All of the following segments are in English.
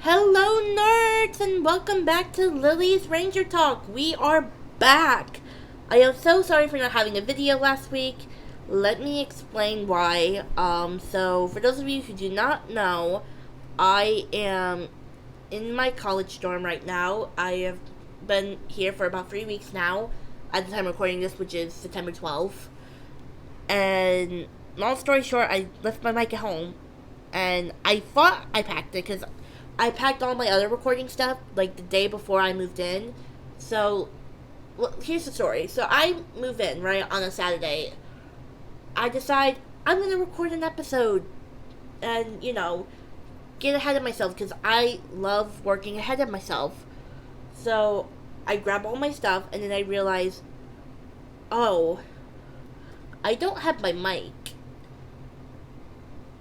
Hello, nerds, and welcome back to Lily's Ranger Talk. We are back. I am so sorry for not having a video last week. Let me explain why. So for those of you who do not know, I am in my college dorm right now. I have been here for about 3 weeks now, at the time of recording this, which is September 12th. And long story short, I left my mic at home, and I thought I packed it because I packed all my other recording stuff like the day before I moved in. So, well, here's the story. So I move in, right, on a Saturday. I decide I'm going to record an episode and, get ahead of myself because I love working ahead of myself. So I grab all my stuff and then I realize, oh, I don't have my mic.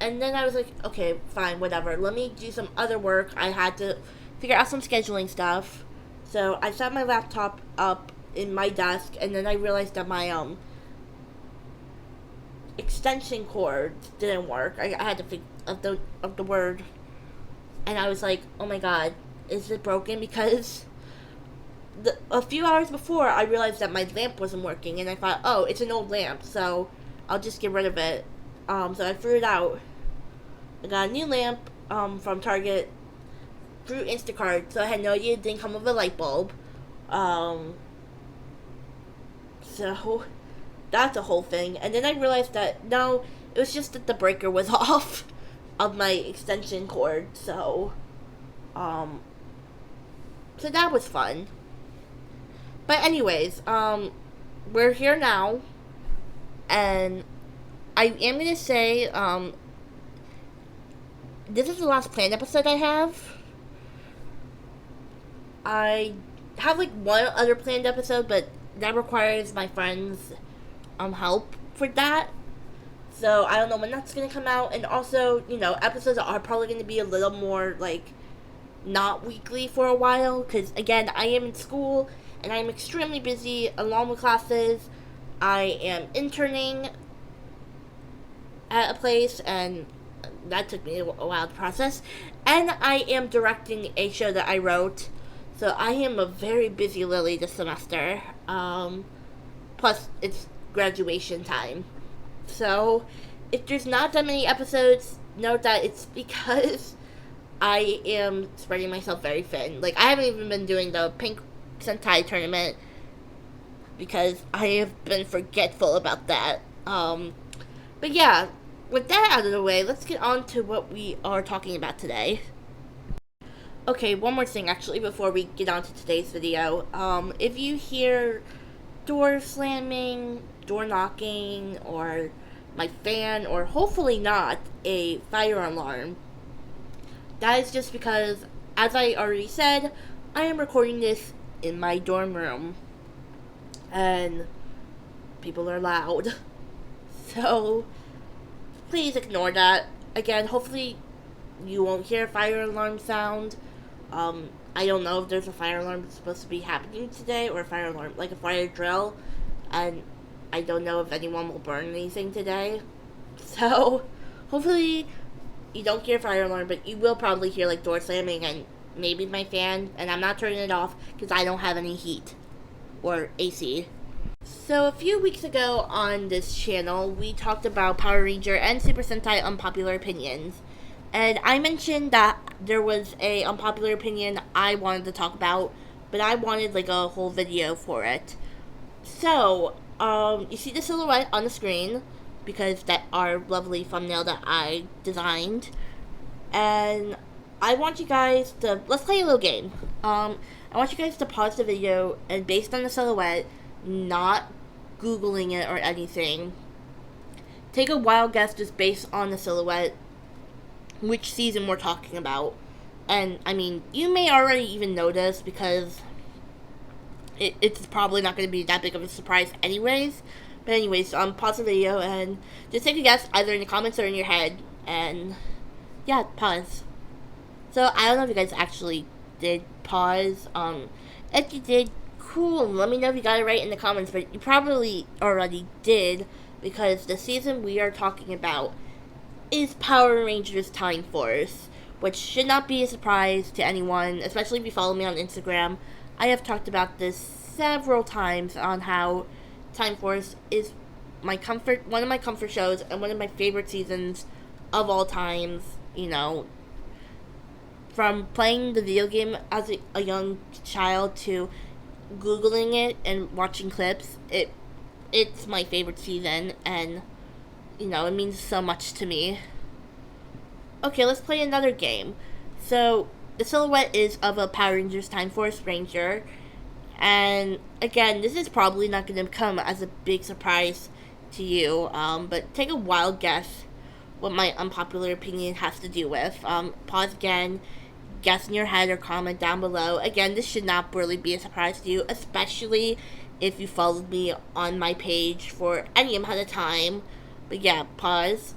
And then I was like, okay, fine, whatever. Let me do some other work. I had to figure out some scheduling stuff. So I set my laptop up in my desk, and then I realized that my extension cord didn't work. I had to think of the word, and I was like, oh my god, is it broken? Because a few hours before, I realized that my lamp wasn't working, and I thought, oh, it's an old lamp, so I'll just get rid of it. So I threw it out. I got a new lamp from Target through Instacart, so I had no idea it didn't come with a light bulb. So that's a whole thing. And then I realized that no, it was just that the breaker was off of my extension cord. So that was fun. But anyways, we're here now, and I am gonna say, this is the last planned episode I have. I have like one other planned episode, but that requires my friends' help for that. So I don't know when that's gonna come out, and also, episodes are probably gonna be a little more like not weekly for a while, because again, I am in school and I'm extremely busy along with classes. I am interning at a place, and that took me a while to process. And I am directing a show that I wrote, so I am a very busy Lily this semester. Plus, it's graduation time. So, if there's not that many episodes, note that it's because I am spreading myself very thin. Like, I haven't even been doing the Pink Sentai tournament because I have been forgetful about that. But yeah, with that out of the way, let's get on to what we are talking about today. Okay, one more thing actually before we get on to today's video. If you hear door slamming, door knocking, or my fan, or hopefully not, a fire alarm, that is just because, as I already said, I am recording this in my dorm room, and people are loud. So please ignore that. Again, hopefully you won't hear a fire alarm sound. I don't know if there's a fire alarm supposed to be happening today, or a fire alarm, like a fire drill, and I don't know if anyone will burn anything today. So hopefully you don't hear a fire alarm, but you will probably hear like door slamming and maybe my fan, and I'm not turning it off because I don't have any heat or AC. So a few weeks ago on this channel, we talked about Power Ranger and Super Sentai unpopular opinions. And I mentioned that there was a unpopular opinion I wanted to talk about, but I wanted like a whole video for it. So, you see the silhouette on the screen, because that our lovely thumbnail that I designed. And I want you guys to, let's play a little game. I want you guys to pause the video, and based on the silhouette, not Googling it or anything, take a wild guess just based on the silhouette, which season we're talking about. And, I mean, you may already even know this because it's probably not going to be that big of a surprise anyways. But anyways, pause the video and just take a guess either in the comments or in your head. And, yeah, pause. So, I don't know if you guys actually did pause. If you did, cool. Let me know if you got it right in the comments, but you probably already did, because the season we are talking about is Power Rangers Time Force, which should not be a surprise to anyone, especially if you follow me on Instagram. I have talked about this several times on how Time Force is one of my comfort shows and one of my favorite seasons of all times. You know, from playing the video game as a young child to Googling it and watching clips, it's my favorite season, and it means so much to me. Okay, let's play another game. So, the silhouette is of a Power Rangers Time Force Ranger, and again, this is probably not going to come as a big surprise to you, but take a wild guess what my unpopular opinion has to do with. Pause again, guess in your head, or comment down below. Again, this should not really be a surprise to you, especially if you followed me on my page for any amount of time. But yeah, pause.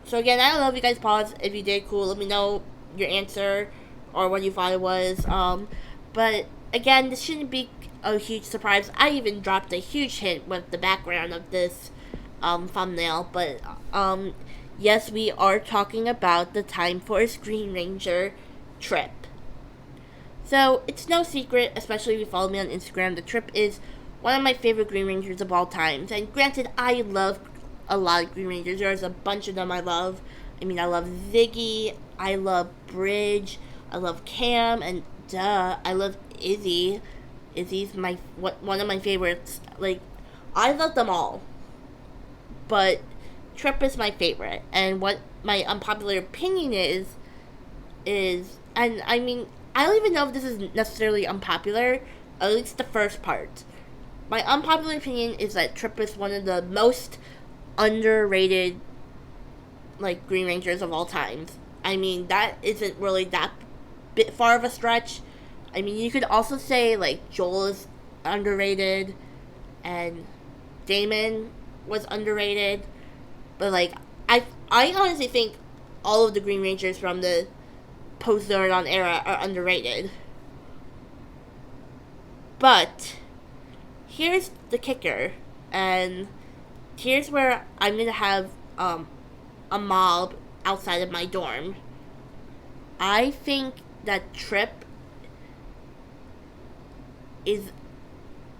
So again, I don't know if you guys paused. If you did, cool. Let me know your answer or what you thought it was. But again, this shouldn't be a huge surprise. I even dropped a huge hint with the background of this thumbnail. But yes, we are talking about the Time Force Green Ranger Trip. So it's no secret, especially if you follow me on Instagram, the Trip is one of my favorite Green Rangers of all times. And granted, I love a lot of Green Rangers. There's a bunch of them I love. I love Ziggy, I love Bridge, I love Cam, and I love Izzy. Izzy's one of my favorites. Like, I love them all, but Trip is my favorite. And what my unpopular opinion is, and I don't even know if this is necessarily unpopular, at least the first part. My unpopular opinion is that Trip is one of the most underrated, Green Rangers of all times. That isn't really that bit far of a stretch. You could also say, Joel is underrated, and Damon was underrated, but, I honestly think all of the Green Rangers from the post-Zordon era are underrated. But here's the kicker, and here's where I'm gonna have a mob outside of my dorm. I think that Trip is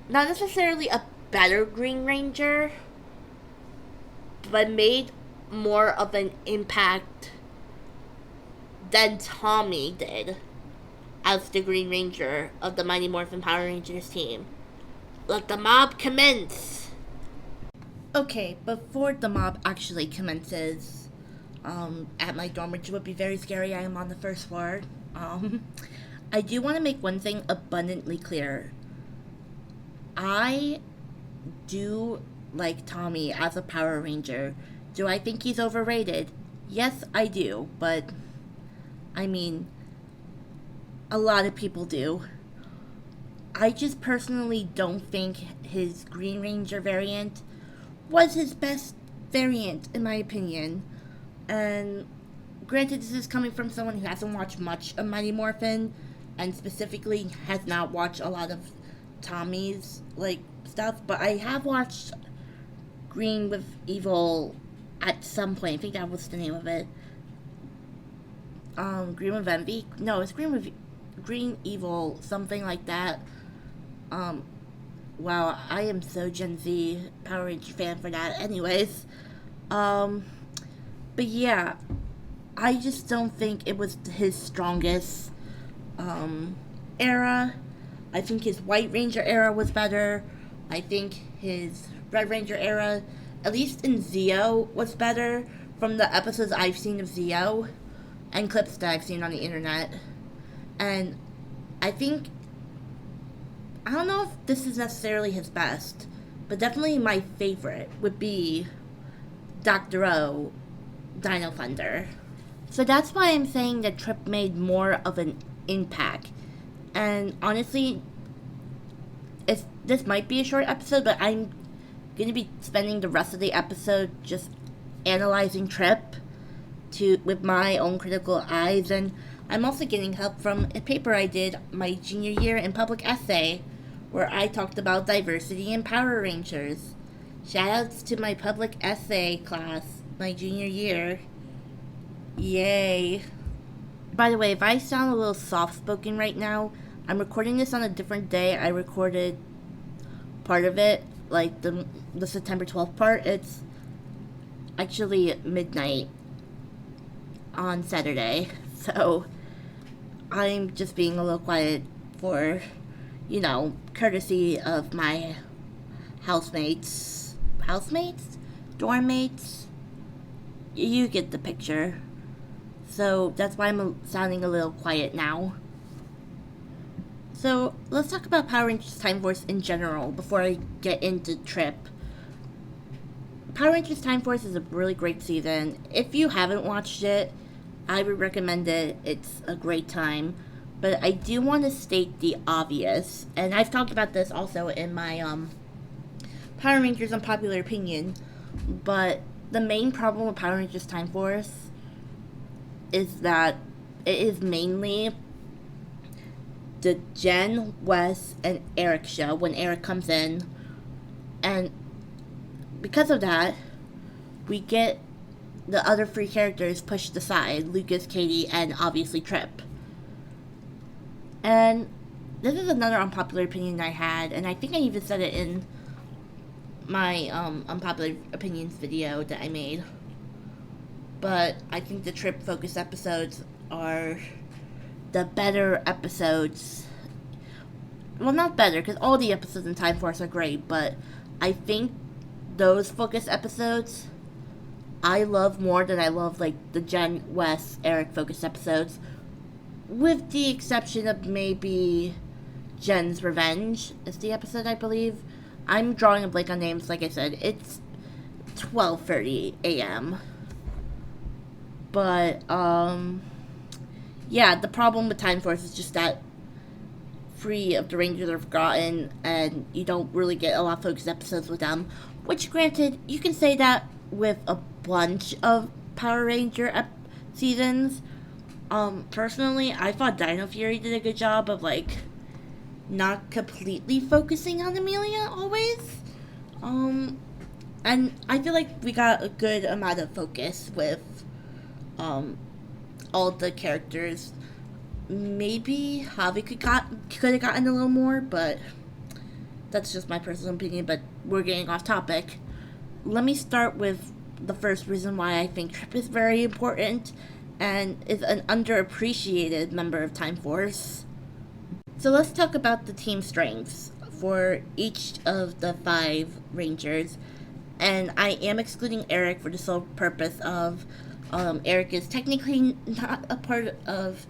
not necessarily a better Green Ranger, but made more of an impact than Tommy did as the Green Ranger of the Mighty Morphin Power Rangers team. Let the mob commence! Okay, before the mob actually commences, at my dorm, which would be very scary, I am on the first floor, I do want to make one thing abundantly clear. I do like Tommy as a Power Ranger. Do I think he's overrated? Yes, I do, but a lot of people do. I just personally don't think his Green Ranger variant was his best variant, in my opinion. And granted, this is coming from someone who hasn't watched much of Mighty Morphin, and specifically has not watched a lot of Tommy's, stuff, but I have watched Green with Evil at some point. I think that was the name of it. Green with Envy? No, it's Green Evil, something like that. Wow, I am so Gen Z Power Ranger fan for that. Anyways, but yeah, I just don't think it was his strongest, era. I think his White Ranger era was better. I think his Red Ranger era, at least in Zeo, was better from the episodes I've seen of Zeo and clips that I've seen on the internet. And I don't know if this is necessarily his best, but definitely my favorite would be Dr. O, Dino Thunder. So that's why I'm saying that Trip made more of an impact. And honestly, this might be a short episode, but I'm going to be spending the rest of the episode just analyzing Trip with my own critical eyes, and I'm also getting help from a paper I did my junior year in public essay, where I talked about diversity in Power Rangers. Shoutouts to my public essay class my junior year. Yay. by the way, if I sound a little soft-spoken right now, I'm recording this on a different day. I recorded part of it, like the September 12th part. It's actually midnight on Saturday, so I'm just being a little quiet for, courtesy of my housemates, dorm mates. You get the picture. So that's why I'm sounding a little quiet now. So let's talk about Power Rangers Time Force in general before I get into Trip. Power Rangers Time Force is a really great season. If you haven't watched it, I would recommend it. It's a great time. But I do want to state the obvious, and I've talked about this also in my Power Rangers Unpopular Opinion, but the main problem with Power Rangers Time Force is that it is mainly the Jen, Wes, and Eric show when Eric comes in. And because of that, we get the other three characters pushed aside. Lucas, Katie, and obviously Trip. And this is another unpopular opinion I had, and I think I even said it in my unpopular opinions video that I made. But I think the Trip focus episodes are the better episodes. Well, not better, because all the episodes in Time Force are great, but I think those focus episodes I love more than I love, like, the Jen, Wes, Eric focus episodes, with the exception of maybe Jen's Revenge is the episode, I believe. I'm drawing a blank on names, like I said. It's 12:30 a.m. But, yeah, the problem with Time Force is just that 3 of the Rangers are forgotten, and you don't really get a lot of focused episodes with them. Which, granted, you can say that with a bunch of Power Ranger seasons. Personally, I thought Dino Fury did a good job of, like, not completely focusing on Amelia always. And I feel like we got a good amount of focus with all the characters. Maybe Javi could have gotten a little more, but that's just my personal opinion. But we're getting off topic. Let me start with the first reason why I think Trip is very important and is an underappreciated member of Time Force. So let's talk about the team strengths for each of the 5 Rangers. And I am excluding Eric for the sole purpose of Eric is technically not a part of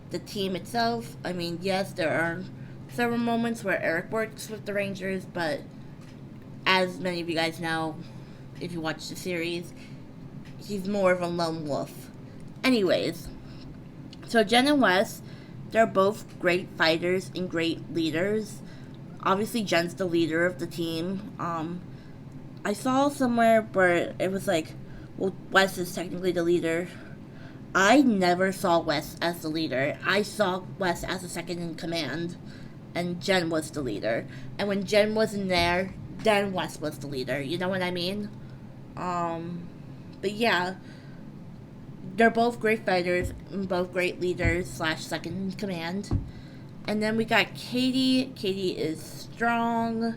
the team itself. I mean, yes, there are several moments where Eric works with the Rangers, but as many of you guys know, if you watch the series, he's more of a lone wolf. Anyways, so Jen and Wes, they're both great fighters and great leaders. Obviously, Jen's the leader of the team. I saw somewhere where it was like, well, Wes is technically the leader. I never saw Wes as the leader. I saw Wes as the second in command, and Jen was the leader. And when Jen wasn't there, then Wes was the leader. You know what I mean? But yeah, they're both great fighters and both great leaders / second in command. And then we got Katie. Katie is strong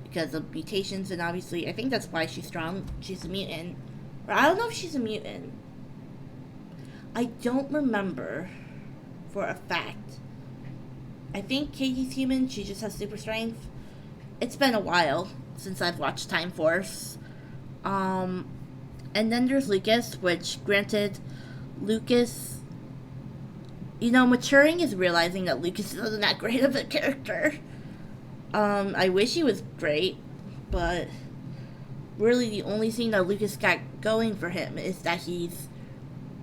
because of mutations, and obviously, I think that's why she's strong. She's a mutant. Or I don't know if she's a mutant. I don't remember for a fact. I think Katie's human. She just has super strength. It's been a while since I've watched Time Force. And then there's Lucas, which, granted, Lucas, maturing is realizing that Lucas isn't that great of a character. I wish he was great, but really the only thing that Lucas got going for him is that he's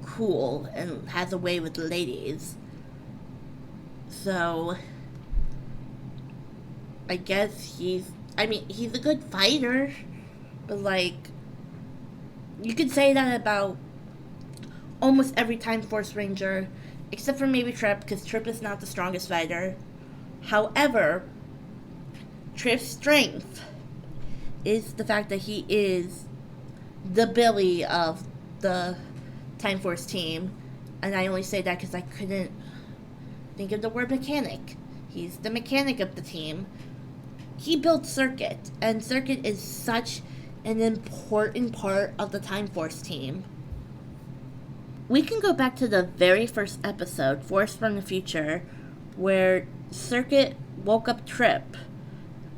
cool and has a way with the ladies. So I guess he's a good fighter, but like, you could say that about almost every Time Force Ranger, except for maybe Trip, because Trip is not the strongest fighter. However, Trip's strength is the fact that he is the Billy of the Time Force team, And I only say that because I couldn't think of the word mechanic. He's the mechanic of the team. He built Circuit, and Circuit is such an important part of the Time Force team. We can go back to the very first episode, Force from the Future, where Circuit woke up Trip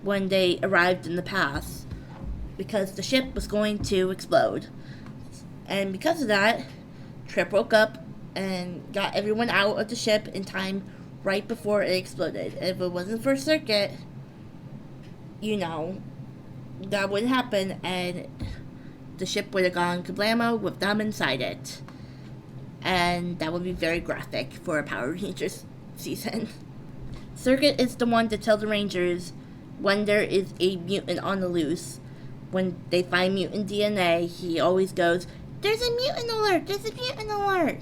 when they arrived in the past because the ship was going to explode. And because of that, Trip woke up and got everyone out of the ship in time right before it exploded. If it wasn't for Circuit, that wouldn't happen, and the ship would have gone kablamo with them inside it. And that would be very graphic for a Power Rangers season. Circuit is the one to tell the Rangers when there is a mutant on the loose. When they find mutant DNA, he always goes, "There's a mutant alert! There's a mutant alert!"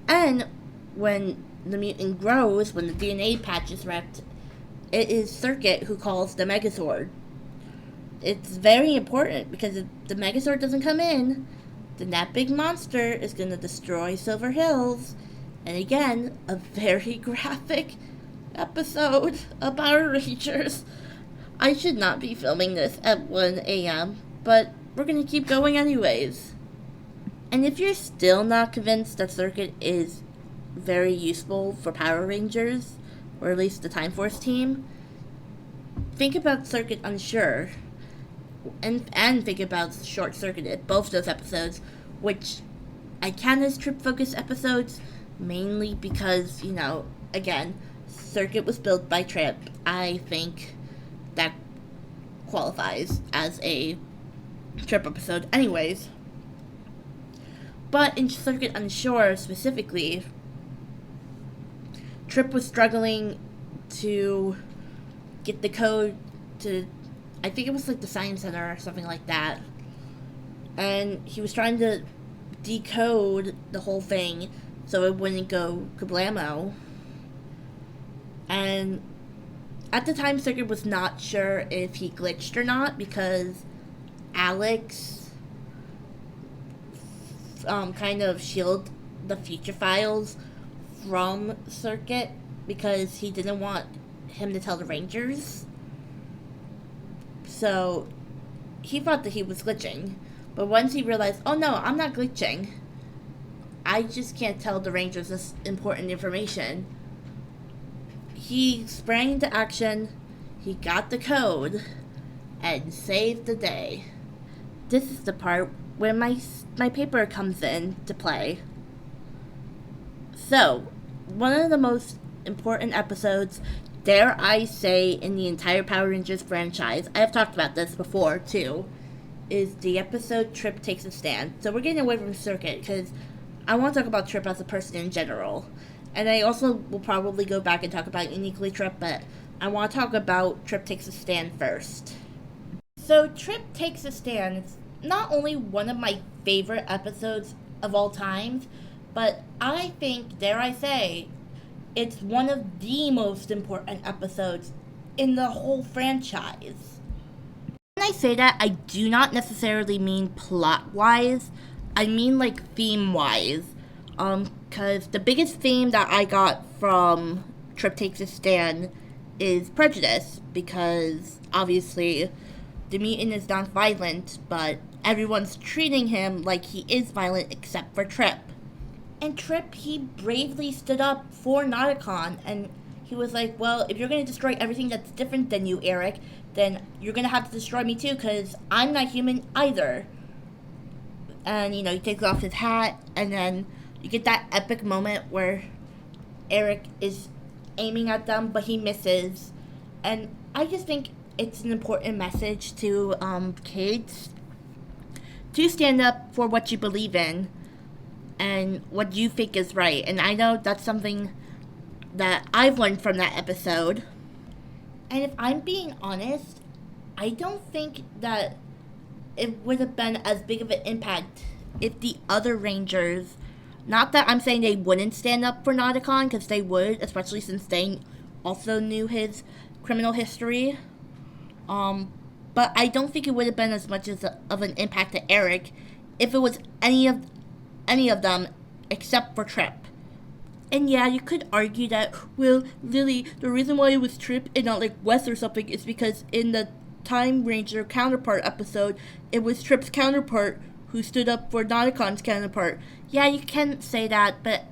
And when the mutant grows, when the DNA patch is wrecked, it is Circuit who calls the Megazord. It's very important because if the Megazord doesn't come in, then that big monster is going to destroy Silver Hills. And again, a very graphic episode of Power Rangers. I should not be filming this at 1 a.m., but we're going to keep going anyways. And if you're still not convinced that Circuit is very useful for Power Rangers, or at least the Time Force team, think about Circuit Unsure. And think about Short Circuited, both those episodes, which I count as Trip-focused episodes, mainly because, again, Circuit was built by Trip. I think that qualifies as a Trip episode anyways. But in Circuit Unsure specifically, Trip was struggling to get the code to, I think it was like the Science Center or something like that. And he was trying to decode the whole thing so it wouldn't go kablamo. And at the time, Circuit was not sure if he glitched or not because Alex kind of shielded the future files from Circuit because he didn't want him to tell the Rangers. So he thought that he was glitching. But once he realized, oh no, I'm not glitching, I just can't tell the Rangers this important information, he sprang into action, he got the code, and saved the day. This is the part where my paper comes in to play. So, one of the most important episodes, dare I say, in the entire Power Rangers franchise, I have talked about this before too, is the episode Trip Takes a Stand. So we're getting away from Circuit because I want to talk about Trip as a person in general. And I also will probably go back and talk about Uniquely Trip, but I want to talk about Trip Takes a Stand first. So Trip Takes a Stand is not only one of my favorite episodes of all time, but I think, dare I say, it's one of the most important episodes in the whole franchise. When I say that, I do not necessarily mean plot-wise. I mean, like, theme-wise. Because the biggest theme that I got from Trip Takes a Stand is prejudice. Because, obviously, the mutant is not violent, but everyone's treating him like he is violent except for Trip. And Trip, he bravely stood up for Nauticon, and he was like, well, if you're going to destroy everything that's different than you, Eric, then you're going to have to destroy me too, because I'm not human either. And, he takes off his hat, and then you get that epic moment where Eric is aiming at them, but he misses. And I just think it's an important message to kids to stand up for what you believe in and what you think is right. And I know that's something that I've learned from that episode. And if I'm being honest, I don't think that it would have been as big of an impact if the other Rangers, not that I'm saying they wouldn't stand up for Nauticon, because they would, especially since they also knew his criminal history. But I don't think it would have been as much of an impact to Eric if it was any of them except for Trip. And yeah, you could argue that, well, Lily, the reason why it was Trip and not like Wes or something is because in the Time Ranger counterpart episode, it was Trip's counterpart who stood up for Nautocon's counterpart. Yeah, you can say that, but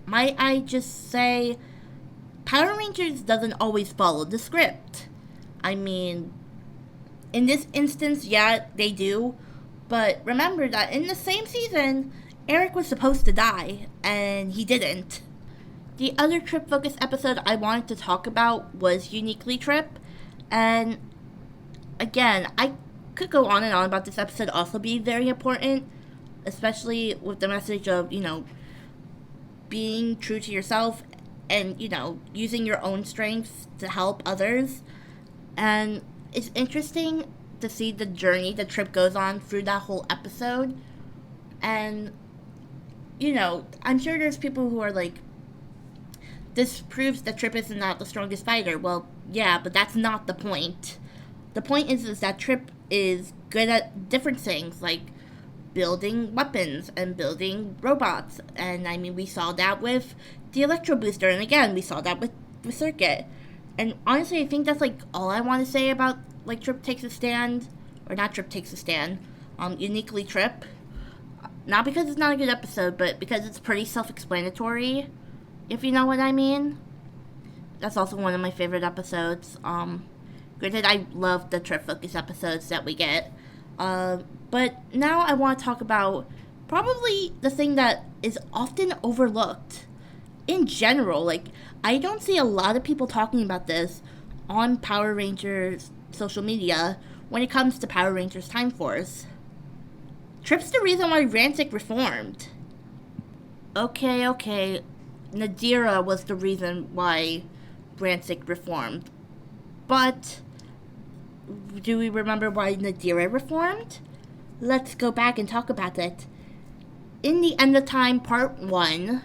might I just say Power Rangers doesn't always follow the script. I mean, in this instance, yeah, they do. But remember that in the same season, Eric was supposed to die, and he didn't. The other Trip focused episode I wanted to talk about was Uniquely Trip. And again, I could go on and on about this episode also being very important, especially with the message of, being true to yourself and, using your own strengths to help others. And it's interesting to see the journey the Trip goes on through that whole episode. And, I'm sure there's people who are like, this proves that Trip is not the strongest fighter. Well, yeah, but that's not the point. The point is that Trip is good at different things, like building weapons and building robots. And, we saw that with the Electro Booster. And again, we saw that with Circuit. And honestly, I think that's, all I want to say about, Trip Takes a Stand. Or not Trip Takes a Stand. Uniquely Trip. Not because it's not a good episode, but because it's pretty self-explanatory, if you know what I mean. That's also one of my favorite episodes. Granted, I love the Trip Focus episodes that we get. But now I want to talk about probably the thing that is often overlooked. In general, I don't see a lot of people talking about this on Power Rangers social media when it comes to Power Rangers Time Force. Trip's the reason why Rancic reformed. Okay. Nadira was the reason why Rancic reformed. But do we remember why Nadira reformed? Let's go back and talk about it. In the End of Time Part 1,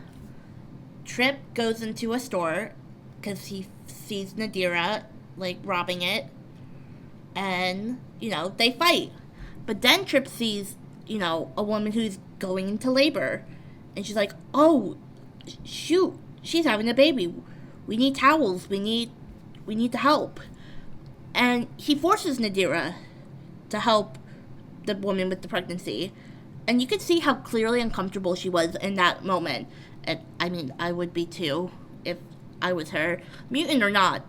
Trip goes into a store because he sees Nadira, robbing it. And, they fight. But then Trip sees, a woman who's going into labor. And she's like, oh, shoot, she's having a baby. We need towels. We need to help. And he forces Nadira to help the woman with the pregnancy. And you could see how clearly uncomfortable she was in that moment. And, I would be too, if I was her. Mutant or not,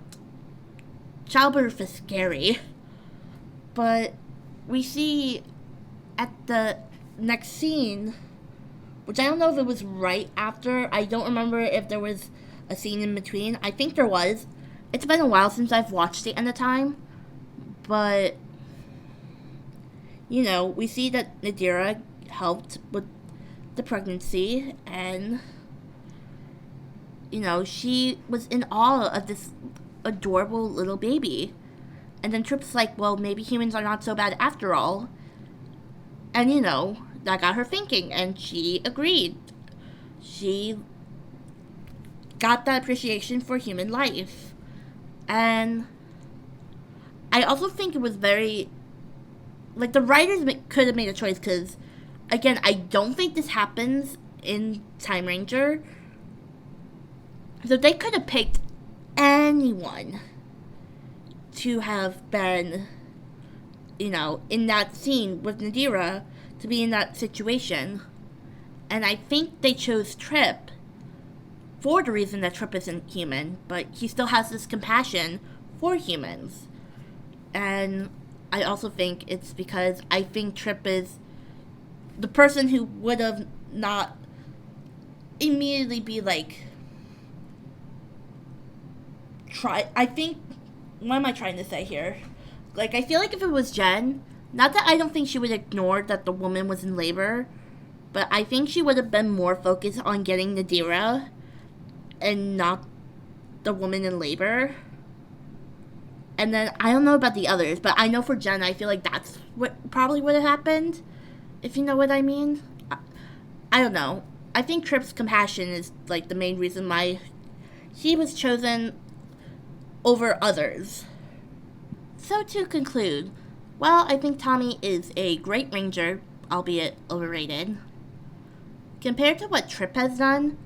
childbirth is scary. But we see at the next scene, which I don't know if it was right after. I don't remember if there was a scene in between. I think there was. It's been a while since I've watched The End of Time. But, we see that Nadira helped with the pregnancy. And, she was in awe of this adorable little baby. And then Trip's like, well, maybe humans are not so bad after all. And, that got her thinking. And she agreed. She got that appreciation for human life. And I also think it was very, the writers could have made a choice because, again, I don't think this happens in Time Ranger. So they could have picked anyone to have been, in that scene with Nadira to be in that situation. And I think they chose Trip for the reason that Trip isn't human, but he still has this compassion for humans. And I also think it's because I think Trip is the person who would have not immediately be what am I trying to say here? I feel like if it was Jen, not that I don't think she would ignore that the woman was in labor, but I think she would have been more focused on getting Nadira and not the woman in labor. And then, I don't know about the others, but I know for Jen, I feel like that's what probably would have happened, if you know what I mean. I don't know. I think Trip's compassion is, the main reason why he was chosen over others. So to conclude, well, I think Tommy is a great ranger, albeit overrated. Compared to what Trip has done,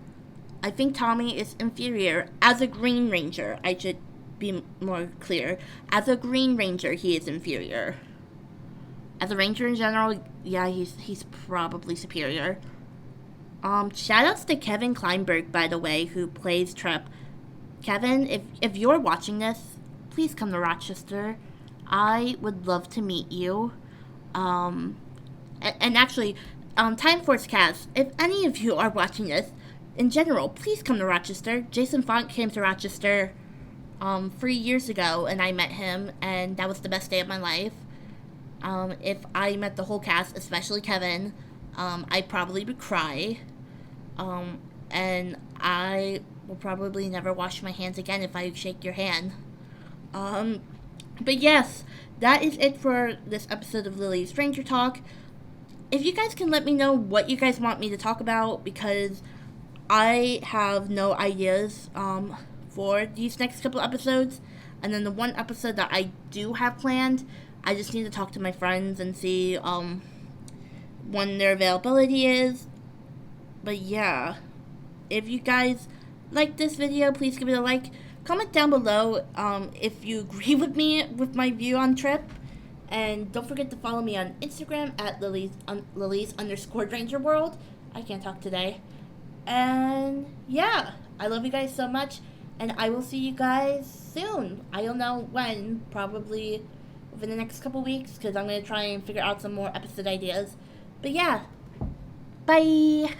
I think Tommy is inferior as a Green Ranger. I should be more clear. As a Green Ranger, he is inferior. As a Ranger in general, yeah, he's probably superior. Shoutouts to Kevin Kleinberg, by the way, who plays Trip. Kevin, if you're watching this, please come to Rochester. I would love to meet you. And actually, Time Force Cast, if any of you are watching this, in general, please come to Rochester. Jason Font came to Rochester 3 years ago, and I met him, and that was the best day of my life. If I met the whole cast, especially Kevin, I probably would cry. And I will probably never wash my hands again if I shake your hand. But yes, that is it for this episode of Lily's Stranger Talk. If you guys can let me know what you guys want me to talk about, because I have no ideas for these next couple episodes. And then the one episode that I do have planned, I just need to talk to my friends and see when their availability is. But yeah, if you guys like this video, please give it a like. Comment down below if you agree with me with my view on Trip. And don't forget to follow me on Instagram at Lily's_Ranger_World. I can't talk today. And yeah, I love you guys so much. And I will see you guys soon. I don't know when, probably within the next couple weeks, because I'm going to try and figure out some more episode ideas. But yeah, bye!